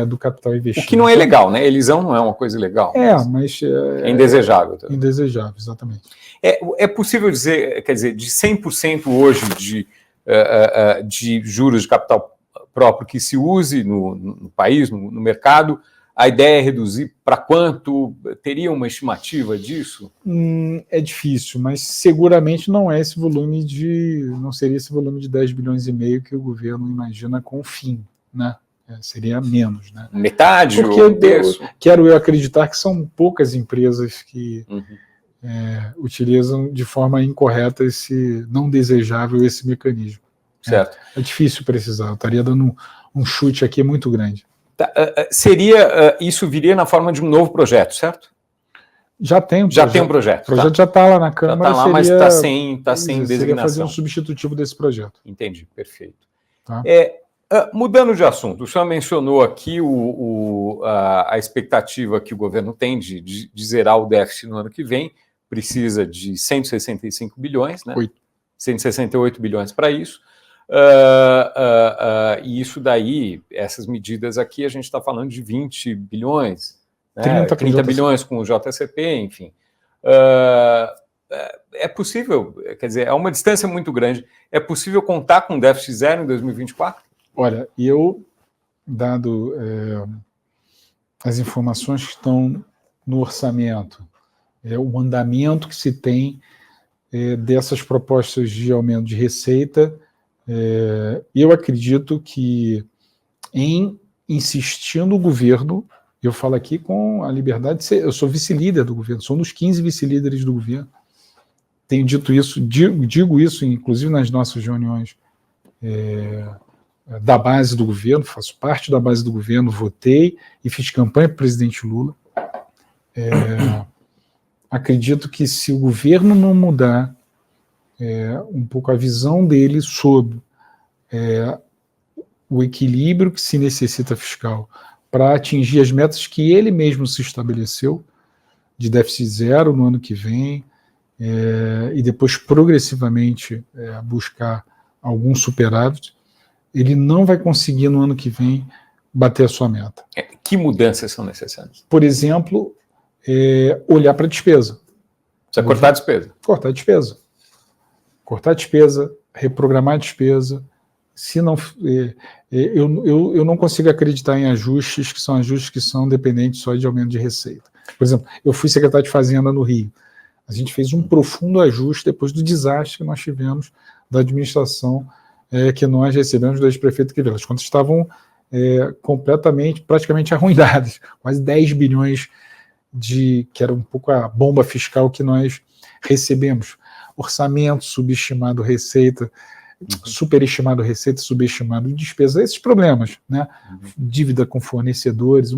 [SPEAKER 2] do capital investido.
[SPEAKER 1] O que não é legal, né? Elisão não é uma coisa legal.
[SPEAKER 2] Mas
[SPEAKER 1] é indesejável.
[SPEAKER 2] Também. Indesejável, exatamente.
[SPEAKER 1] É possível dizer, quer dizer, de 100% hoje de juros de capital próprio que se use no país, no mercado, a ideia é reduzir para quanto? Teria uma estimativa disso?
[SPEAKER 2] É difícil, mas seguramente não seria esse volume de 10 bilhões e meio que o governo imagina com o fim, né? seria menos, né?
[SPEAKER 1] Metade
[SPEAKER 2] porque
[SPEAKER 1] ou um terço?
[SPEAKER 2] Quero eu acreditar que são poucas empresas que utilizam de forma incorreta não desejável esse mecanismo.
[SPEAKER 1] Certo.
[SPEAKER 2] É difícil precisar, eu estaria dando um chute aqui muito grande.
[SPEAKER 1] Tá, isso viria na forma de um novo projeto, certo?
[SPEAKER 2] Já tem um projeto.
[SPEAKER 1] Já tem um projeto.
[SPEAKER 2] O projeto já está lá na Câmara.
[SPEAKER 1] Já está lá, mas está sem designação.
[SPEAKER 2] Seria fazer um substitutivo desse projeto.
[SPEAKER 1] Entendi, perfeito.
[SPEAKER 2] Tá?
[SPEAKER 1] Mudando de assunto, o senhor mencionou aqui a expectativa que o governo tem de zerar o déficit no ano que vem, precisa de 165 bilhões, né? 168 bilhões para isso. E isso daí, essas medidas aqui, a gente está falando de 20 bilhões, né? 30 bilhões com o JCP, enfim. É possível, quer dizer, é uma distância muito grande. É possível contar com déficit zero em 2024?
[SPEAKER 2] Olha, dado as informações que estão no orçamento, o andamento que se tem dessas propostas de aumento de receita, eu acredito que, insistindo o governo, eu falo aqui com a liberdade de ser, eu sou vice-líder do governo, sou um dos 15 vice-líderes do governo, tenho dito isso, digo isso, inclusive nas nossas reuniões da base do governo, faço parte da base do governo, votei e fiz campanha para o presidente Lula. Acredito que se o governo não mudar um pouco a visão dele sobre o equilíbrio que se necessita fiscal para atingir as metas que ele mesmo se estabeleceu, de déficit zero no ano que vem, e depois progressivamente buscar algum superávit, ele não vai conseguir no ano que vem bater a sua meta.
[SPEAKER 1] Que mudanças são necessárias?
[SPEAKER 2] Por exemplo, olhar para a despesa.
[SPEAKER 1] Você vai cortar a despesa?
[SPEAKER 2] Cortar a despesa. Cortar a despesa, reprogramar a despesa. Se não, eu não consigo acreditar em ajustes que são dependentes só de aumento de receita. Por exemplo, eu fui secretário de Fazenda no Rio. A gente fez um profundo ajuste depois do desastre que nós tivemos da administração que nós recebemos do ex-prefeito Quirino. As contas estavam praticamente arruinadas, quase 10 bilhões que era um pouco a bomba fiscal que nós recebemos. Orçamento subestimado, receita, superestimado receita, subestimado despesa, esses problemas, né? Dívida com fornecedores,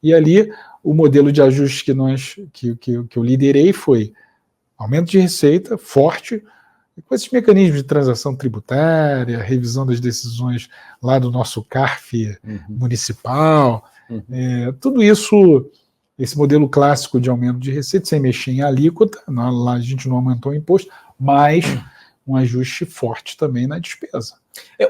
[SPEAKER 2] e ali o modelo de ajuste que eu liderei foi aumento de receita forte, com esses mecanismos de transação tributária, revisão das decisões lá do nosso CARF municipal, tudo isso, esse modelo clássico de aumento de receita, sem mexer em alíquota, lá a gente não aumentou o imposto, mas um ajuste forte também na despesa.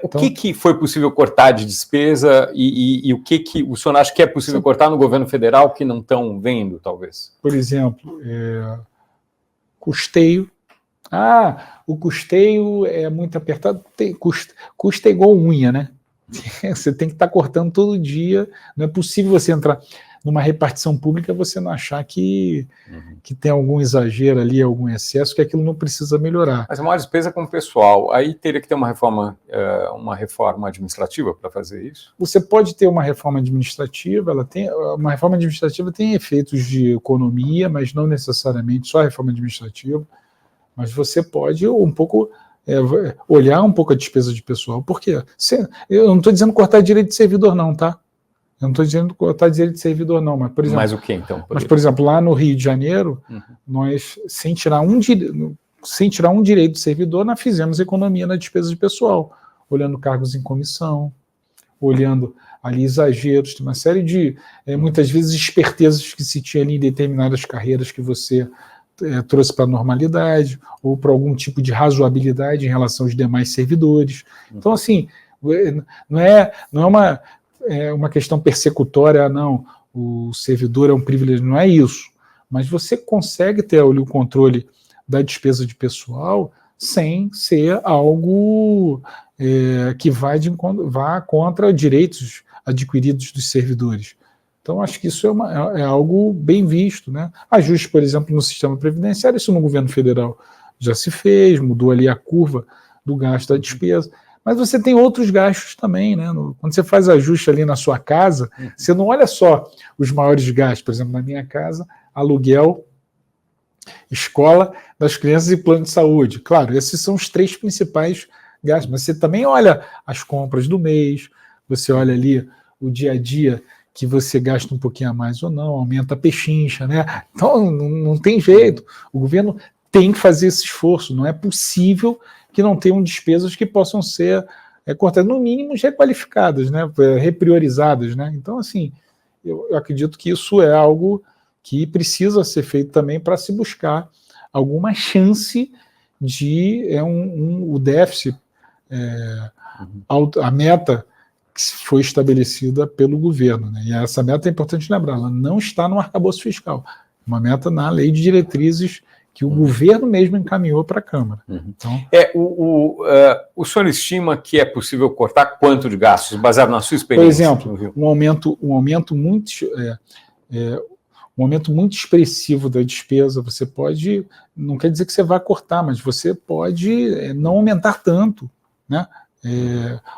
[SPEAKER 1] O que foi possível cortar de despesa e o que o senhor acha que é possível cortar no governo federal que não estão vendo, talvez?
[SPEAKER 2] Por exemplo, custeio. O custeio é muito apertado. Custo é igual unha, né? Você tem que estar cortando todo dia. Não é possível você entrar numa repartição pública você não achar que tem algum exagero ali, algum excesso, que aquilo não precisa melhorar.
[SPEAKER 1] Mas a maior despesa é com o pessoal. Aí teria que ter uma reforma administrativa para fazer isso?
[SPEAKER 2] Você pode ter uma reforma administrativa, uma reforma administrativa tem efeitos de economia, mas não necessariamente só a reforma administrativa. Mas você pode olhar um pouco a despesa de pessoal. Por quê? Eu não estou dizendo cortar direito de servidor, não, tá? Eu não estou dizendo cortar direito de servidor, não. Mas, por exemplo,
[SPEAKER 1] mas o que, então?
[SPEAKER 2] Por exemplo, lá no Rio de Janeiro, nós, sem tirar um direito de servidor, nós fizemos economia na despesa de pessoal, olhando cargos em comissão, olhando ali exageros, tem uma série de, muitas vezes, espertezas que se tinha ali em determinadas carreiras que você trouxe para a normalidade, ou para algum tipo de razoabilidade em relação aos demais servidores. Então, assim, não é uma questão persecutória, não, o servidor é um privilégio, não é isso. Mas você consegue ter ali o controle da despesa de pessoal sem ser algo que vá contra direitos adquiridos dos servidores. Então, acho que isso é algo bem visto, né? Ajuste, por exemplo, no sistema previdenciário, isso no governo federal já se fez, mudou ali a curva do gasto da despesa, Mas você tem outros gastos também, né? Quando você faz ajuste ali na sua casa, você não olha só os maiores gastos. Por exemplo, na minha casa, aluguel, escola das crianças e plano de saúde. Claro, esses são os 3 principais gastos, mas você também olha as compras do mês, você olha ali o dia a dia que você gasta um pouquinho a mais ou não, aumenta a pechincha, né? Então, não tem jeito. O governo tem que fazer esse esforço. Não é possível que não tenham despesas que possam ser cortadas, no mínimo requalificadas, né? Repriorizadas, né? Então, assim, eu acredito que isso é algo que precisa ser feito também para se buscar alguma chance de o déficit, a meta que foi estabelecida pelo governo, né? E essa meta é importante lembrar, ela não está no arcabouço fiscal, uma meta na lei de diretrizes que o governo mesmo encaminhou para a Câmara. Então,
[SPEAKER 1] o senhor estima que é possível cortar quanto de gastos, baseado na sua experiência?
[SPEAKER 2] Por exemplo, um aumento muito expressivo da despesa, você pode, não quer dizer que você vai cortar, mas você pode não aumentar tanto, né?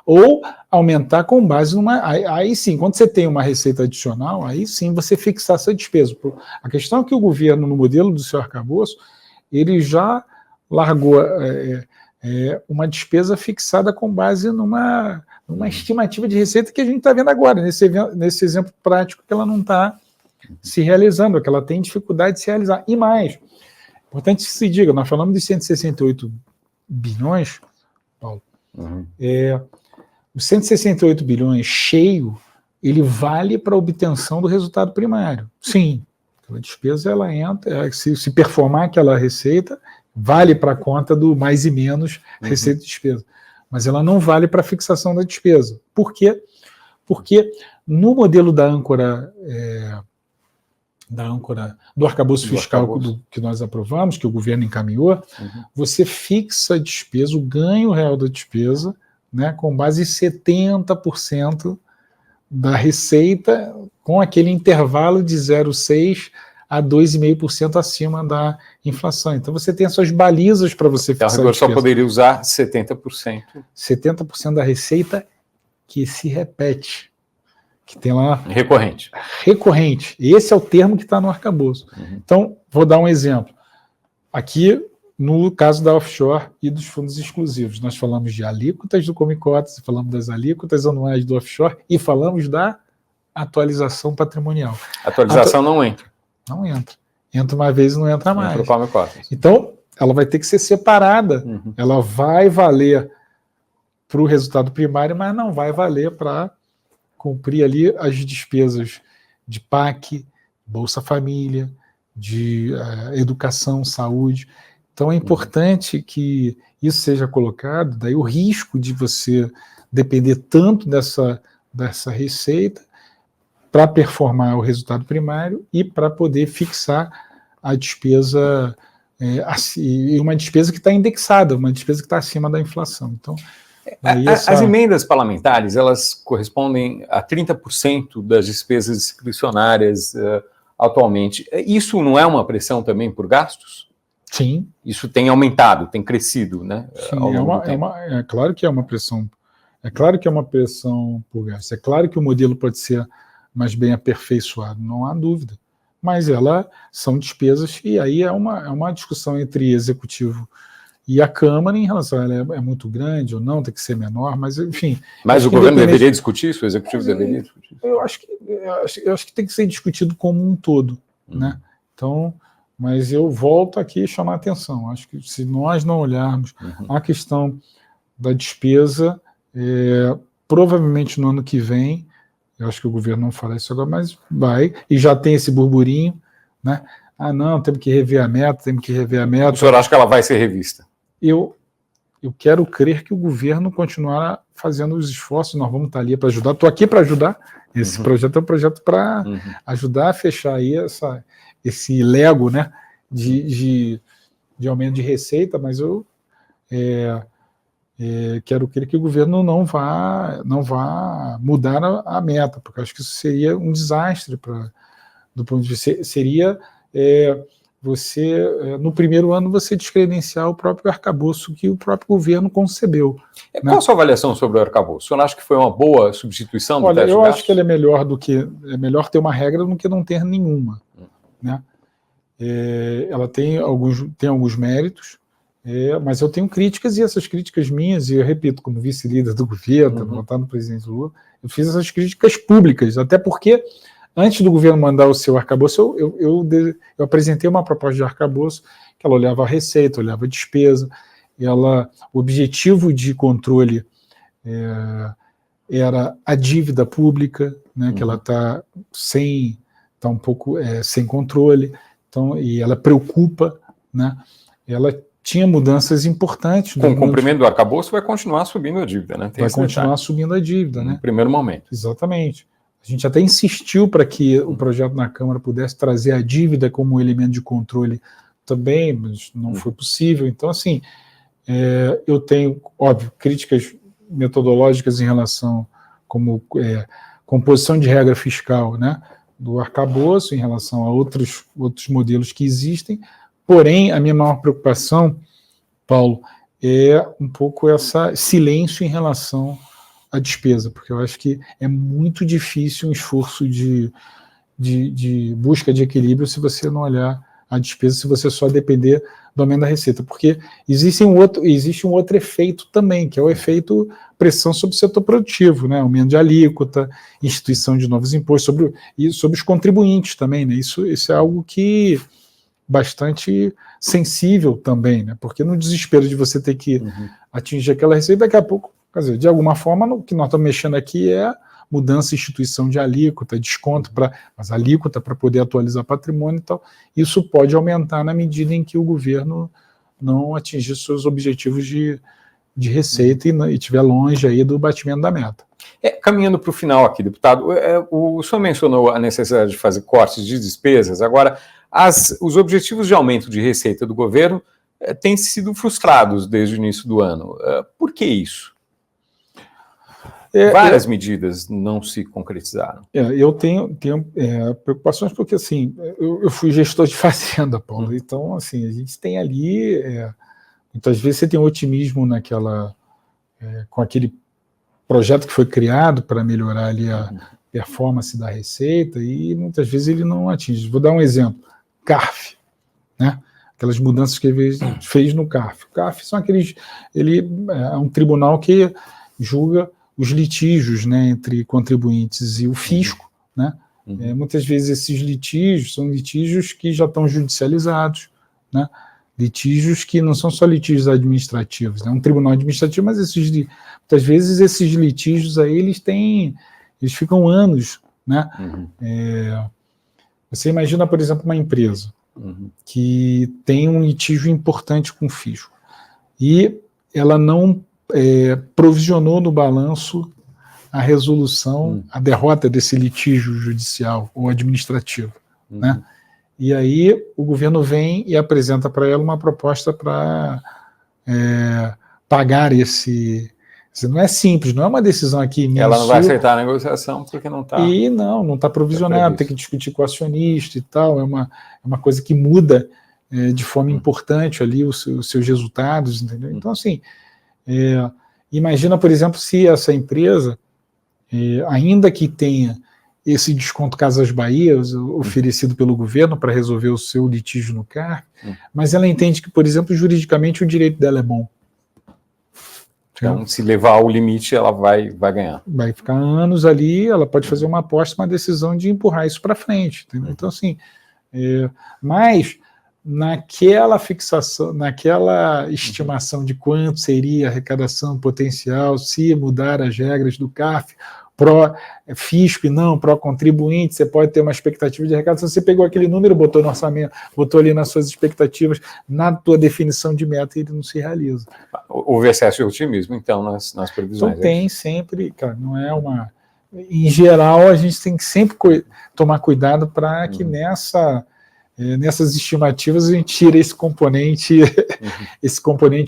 [SPEAKER 2] Ou aumentar com base numa... Aí sim, quando você tem uma receita adicional, aí sim você fixar essa despesa. A questão é que o governo, no modelo do seu arcabouço, ele já largou uma despesa fixada com base numa estimativa de receita que a gente está vendo agora, nesse exemplo prático, que ela não está se realizando, que ela tem dificuldade de se realizar. E mais, importante que se diga, nós falamos de 168 bilhões, Paulo, os 168 bilhões cheio, ele vale para a obtenção do resultado primário. Sim, aquela despesa, ela entra, se performar aquela receita, vale para a conta do mais e menos receita e despesa. Mas ela não vale para a fixação da despesa. Por quê? Porque no modelo da âncora do arcabouço fiscal que nós aprovamos, que o governo encaminhou, você fixa a despesa, o ganho real da despesa, né, com base em 70% da receita, com aquele intervalo de 0,6% a 2,5% acima da inflação. Então você tem as suas balizas para você fixar a despesa.
[SPEAKER 1] Só poderia usar 70%.
[SPEAKER 2] 70% da receita que se repete, que tem lá...
[SPEAKER 1] Recorrente.
[SPEAKER 2] Esse é o termo que está no arcabouço. Então, vou dar um exemplo. Aqui, no caso da offshore e dos fundos exclusivos, nós falamos de alíquotas do Come-Cotas, falamos das alíquotas anuais do offshore e falamos da atualização patrimonial.
[SPEAKER 1] Atualização não entra.
[SPEAKER 2] Não entra. Entra uma vez e não entra mais.
[SPEAKER 1] Entra o Come-Cotas.
[SPEAKER 2] Então, ela vai ter que ser separada. Ela vai valer para o resultado primário, mas não vai valer para cumprir ali as despesas de PAC, Bolsa Família, de educação, saúde. Então é importante que isso seja colocado, daí o risco de você depender tanto dessa receita para performar o resultado primário e para poder fixar a despesa, uma despesa que está indexada, uma despesa que está acima da inflação. Então,
[SPEAKER 1] as emendas parlamentares, elas correspondem a 30% das despesas discricionárias atualmente. Isso não é uma pressão também por gastos?
[SPEAKER 2] Sim.
[SPEAKER 1] Isso tem aumentado, tem crescido, né?
[SPEAKER 2] Sim, é claro que é uma pressão. É claro que é uma pressão por gastos. É claro que o modelo pode ser mais bem aperfeiçoado, não há dúvida. Mas são despesas, e aí é uma discussão entre executivo e a Câmara em relação a ela é muito grande ou não, tem que ser menor, mas enfim...
[SPEAKER 1] Mas o governo deveria discutir isso? O executivo deveria discutir isso?
[SPEAKER 2] Eu acho que tem que ser discutido como um todo, né? Então, mas eu volto aqui a chamar a atenção. Acho que se nós não olharmos a questão da despesa, provavelmente no ano que vem, eu acho que o governo não fará isso agora, mas vai, e já tem esse burburinho, né? Ah, não, temos que rever a meta, O
[SPEAKER 1] senhor acha que ela vai ser revista?
[SPEAKER 2] Eu quero crer que o governo continuará fazendo os esforços, nós vamos estar ali para ajudar, estou aqui para ajudar, esse projeto é um projeto para ajudar a fechar aí esse lego, né, de aumento de receita, mas eu quero crer que o governo não vá mudar a meta, porque acho que isso seria um desastre do ponto de vista, seria você, no primeiro ano, você descredenciar o próprio arcabouço que o próprio governo concebeu.
[SPEAKER 1] Qual a sua avaliação sobre o arcabouço? O senhor acha que foi uma boa substituição do teste de
[SPEAKER 2] eu
[SPEAKER 1] gastos?
[SPEAKER 2] acho que ele é melhor ter uma regra do que não ter nenhuma, né? Ela tem alguns méritos, mas eu tenho críticas, e essas críticas minhas, e eu repito, como vice-líder do governo, votar no presidente Lula, eu fiz essas críticas públicas, até porque antes do governo mandar o seu arcabouço, eu apresentei uma proposta de arcabouço que ela olhava a receita, olhava a despesa, o objetivo de controle era a dívida pública, né, que ela está um pouco sem controle, então, e ela preocupa, né, ela tinha mudanças importantes.
[SPEAKER 1] Com o cumprimento do arcabouço vai continuar subindo a dívida, né?
[SPEAKER 2] Vai continuar subindo a dívida, né?
[SPEAKER 1] No primeiro momento.
[SPEAKER 2] Exatamente. A gente até insistiu para que o projeto na Câmara pudesse trazer a dívida como um elemento de controle também, mas não foi possível. Então, assim, eu tenho, óbvio, críticas metodológicas em relação como composição de regra fiscal, né, do arcabouço em relação a outros modelos que existem, porém, a minha maior preocupação, Paulo, é um pouco esse silêncio em relação à despesa, porque eu acho que é muito difícil um esforço de busca de equilíbrio se você não olhar a despesa, se você só depender do aumento da receita, porque existe um outro efeito também, que é o efeito pressão sobre o setor produtivo, né? Aumento de alíquota, instituição de novos impostos, sobre os contribuintes também, né? Isso é algo que bastante sensível também, né? Porque no desespero de você ter que atingir aquela receita, daqui a pouco, quer dizer, de alguma forma, o que nós estamos mexendo aqui é mudança e instituição de alíquota, desconto, mas alíquota para poder atualizar patrimônio e tal, isso pode aumentar na medida em que o governo não atingir seus objetivos de receita e estiver longe aí do batimento da meta.
[SPEAKER 1] Caminhando para o final aqui, deputado, o senhor mencionou a necessidade de fazer cortes de despesas. Agora, os objetivos de aumento de receita do governo têm sido frustrados desde o início do ano. Por que isso? Várias medidas não se concretizaram.
[SPEAKER 2] Eu tenho preocupações porque, assim, eu fui gestor de fazenda, Paulo, então, assim, a gente tem ali, muitas vezes você tem otimismo com aquele projeto que foi criado para melhorar ali a performance da receita e muitas vezes ele não atinge. Vou dar um exemplo, CARF, né? Aquelas mudanças que ele fez no CARF. O CARF ele é um tribunal que julga os litígios, né, entre contribuintes e o fisco, né? Muitas vezes esses litígios são litígios que já estão judicializados, né? Litígios que não são só litígios administrativos, é um tribunal administrativo, mas muitas vezes esses litígios aí eles ficam anos, né? Você imagina, por exemplo, uma empresa que tem um litígio importante com o fisco e ela não provisionou no balanço a resolução, a derrota desse litígio judicial ou administrativo, né? E aí o governo vem e apresenta para ela uma proposta para pagar não é simples, não é uma decisão aqui mensil.
[SPEAKER 1] Ela não vai aceitar a negociação porque não está.
[SPEAKER 2] E não está provisionado, tem que discutir com o acionista e tal, é uma coisa que muda de forma importante ali os seus resultados, entendeu? Então, assim, imagina, por exemplo, se essa empresa, ainda que tenha esse desconto Casas Bahia oferecido pelo governo para resolver o seu litígio no CARF, mas ela entende que, por exemplo, juridicamente o direito dela é bom.
[SPEAKER 1] Então, se levar ao limite, ela vai ganhar.
[SPEAKER 2] Vai ficar anos ali, ela pode fazer uma aposta, uma decisão de empurrar isso para frente. Entendeu? Então, assim, mas naquela fixação, naquela estimação de quanto seria a arrecadação potencial se mudar as regras do CARF, pró-fisco e não pró-contribuinte, você pode ter uma expectativa de arrecadação, você pegou aquele número, botou no orçamento, botou ali nas suas expectativas, na tua definição de meta, ele não se realiza.
[SPEAKER 1] Houve excesso de otimismo, então, nas previsões.
[SPEAKER 2] Então tem sempre, cara, não é uma... Em geral, a gente tem que sempre tomar cuidado para que nessas estimativas a gente tire esse componente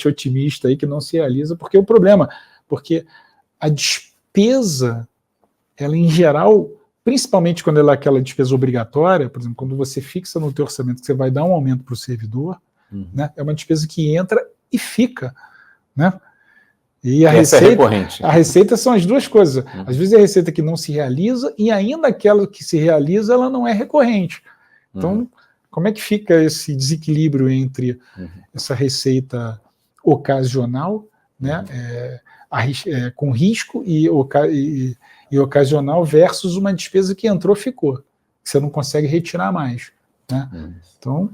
[SPEAKER 2] otimista aí que não se realiza, porque a despesa, ela em geral principalmente quando ela é aquela despesa obrigatória, por exemplo, quando você fixa no teu orçamento que você vai dar um aumento para o servidor, né, é uma despesa que entra e fica, né? E a receita,
[SPEAKER 1] é recorrente.
[SPEAKER 2] A receita são as duas coisas. Às vezes é a receita que não se realiza e ainda aquela que se realiza, ela não é recorrente. Então, como é que fica esse desequilíbrio entre essa receita ocasional, né, com risco e ocasional versus uma despesa que entrou, ficou, que você não consegue retirar mais, né? Então,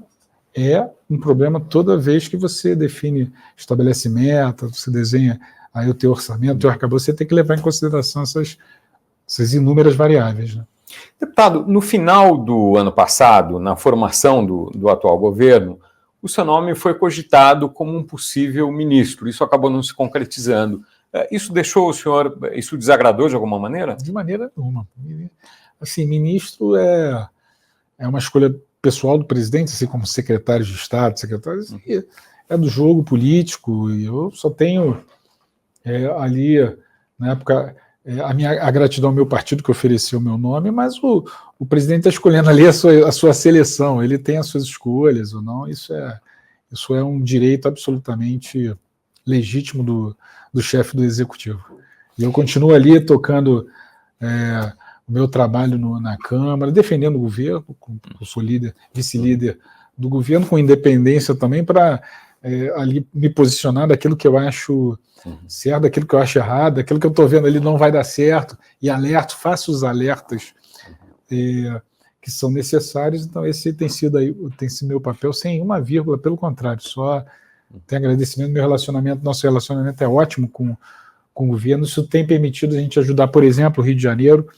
[SPEAKER 2] é um problema toda vez que você define, estabelece meta, você desenha aí o teu orçamento, o teu arcabouço, você tem que levar em consideração essas inúmeras variáveis, né?
[SPEAKER 1] Deputado, no final do ano passado, na formação do atual governo, o seu nome foi cogitado como um possível ministro. Isso acabou não se concretizando. Isso deixou o senhor, isso desagradou de alguma maneira?
[SPEAKER 2] De maneira nenhuma. Assim, ministro é uma escolha pessoal do presidente, assim como secretários de Estado, secretários, é do jogo político, e eu só tenho ali, na época, a gratidão ao meu partido que ofereceu o meu nome, mas o presidente está escolhendo ali a sua seleção, ele tem as suas escolhas ou não, isso é um direito absolutamente legítimo do chefe do executivo. E eu continuo ali tocando o meu trabalho na Câmara, defendendo o governo, eu sou vice-líder do governo, com independência também, para ali me posicionar daquilo que eu acho certo, daquilo que eu acho errado, daquilo que eu estou vendo ali não vai dar certo, e faço os alertas que são necessários. Então esse tem sido meu papel, sem uma vírgula, pelo contrário, só tem agradecimento. Nosso relacionamento é ótimo com o governo, isso tem permitido a gente ajudar, por exemplo, o Rio de Janeiro,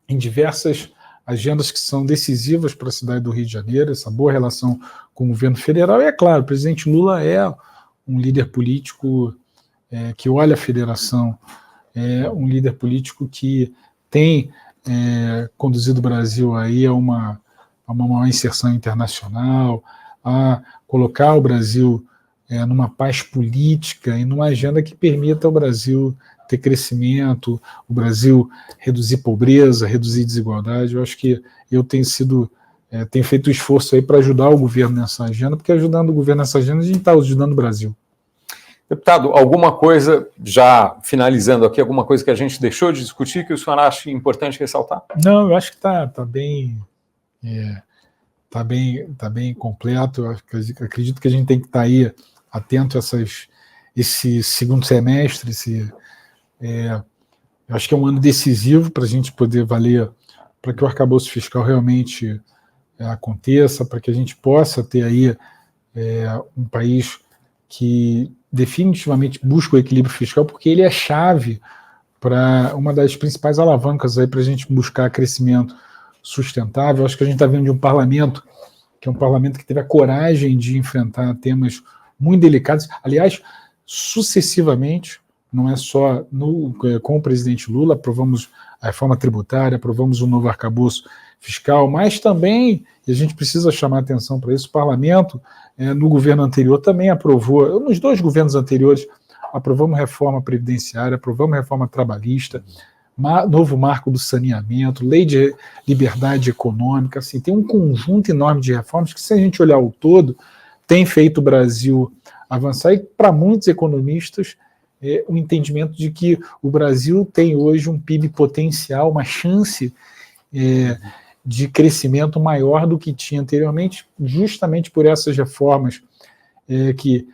[SPEAKER 2] em diversas agendas que são decisivas para a cidade do Rio de Janeiro, essa boa relação com o governo federal. E é claro, o presidente Lula é um líder político que olha a federação, é um líder político que tem conduzido o Brasil aí a uma maior inserção internacional, a colocar o Brasil numa paz política e numa agenda que permita ao Brasil ter crescimento, o Brasil reduzir pobreza, reduzir desigualdade. Eu acho que eu tenho feito esforço aí para ajudar o governo nessa agenda, porque ajudando o governo nessa agenda, a gente está ajudando o Brasil.
[SPEAKER 1] Deputado, alguma coisa, já finalizando aqui, alguma coisa que a gente deixou de discutir que o senhor acha importante ressaltar?
[SPEAKER 2] Não, eu acho que está bem, tá bem completo. Eu acredito que a gente tem que estar aí atento a esse segundo semestre, eu acho que é um ano decisivo para a gente poder valer, para que o arcabouço fiscal realmente aconteça, para que a gente possa ter aí um país que definitivamente busca o equilíbrio fiscal, porque ele é chave para uma das principais alavancas aí para a gente buscar crescimento sustentável. Acho que a gente está vendo de um parlamento que é um parlamento que teve a coragem de enfrentar temas muito delicados, aliás, sucessivamente. Não é só com o presidente Lula, aprovamos a reforma tributária, aprovamos o novo arcabouço fiscal, mas também, e a gente precisa chamar atenção para isso, o parlamento, no governo anterior, também aprovou, nos dois governos anteriores, aprovamos reforma previdenciária, aprovamos reforma trabalhista, novo marco do saneamento, lei de liberdade econômica, assim, tem um conjunto enorme de reformas que, se a gente olhar o todo, tem feito o Brasil avançar, e para muitos economistas, o entendimento de que o Brasil tem hoje um PIB potencial, uma chance de crescimento maior do que tinha anteriormente, justamente por essas reformas que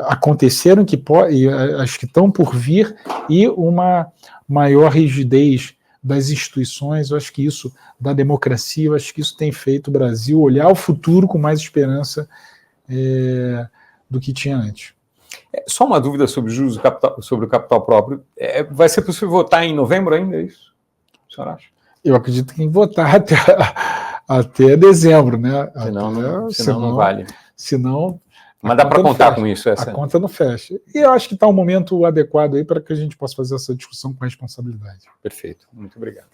[SPEAKER 2] aconteceram, e as que estão por vir, e uma maior rigidez das instituições. Eu acho que isso, da democracia, eu acho que isso tem feito o Brasil olhar o futuro com mais esperança do que tinha antes.
[SPEAKER 1] Só uma dúvida sobre juros do capital, sobre o capital próprio. Vai ser possível votar em novembro ainda, é isso? O senhor acha?
[SPEAKER 2] Eu acredito que em votar até dezembro, né?
[SPEAKER 1] Senão não vale.
[SPEAKER 2] Senão,
[SPEAKER 1] mas dá para contar com isso?
[SPEAKER 2] A conta não fecha. E eu acho que está um momento adequado aí para que a gente possa fazer essa discussão com responsabilidade.
[SPEAKER 1] Perfeito. Muito obrigado.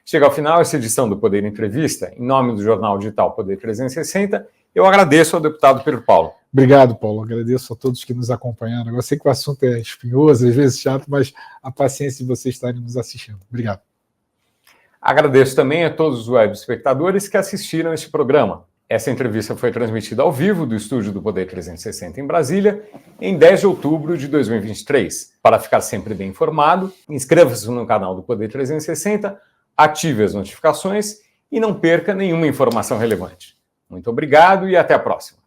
[SPEAKER 1] Chega ao final essa edição do Poder Entrevista. Em nome do Jornal Digital Poder 360, eu agradeço ao deputado Pedro Paulo.
[SPEAKER 2] Obrigado, Paulo. Agradeço a todos que nos acompanharam. Eu sei que o assunto é espinhoso, às vezes chato, mas a paciência de vocês estarem nos assistindo. Obrigado.
[SPEAKER 1] Agradeço também a todos os web espectadores que assistiram este programa. Essa entrevista foi transmitida ao vivo do estúdio do Poder 360 em Brasília, em 10 de outubro de 2023. Para ficar sempre bem informado, inscreva-se no canal do Poder 360, ative as notificações e não perca nenhuma informação relevante. Muito obrigado e até a próxima.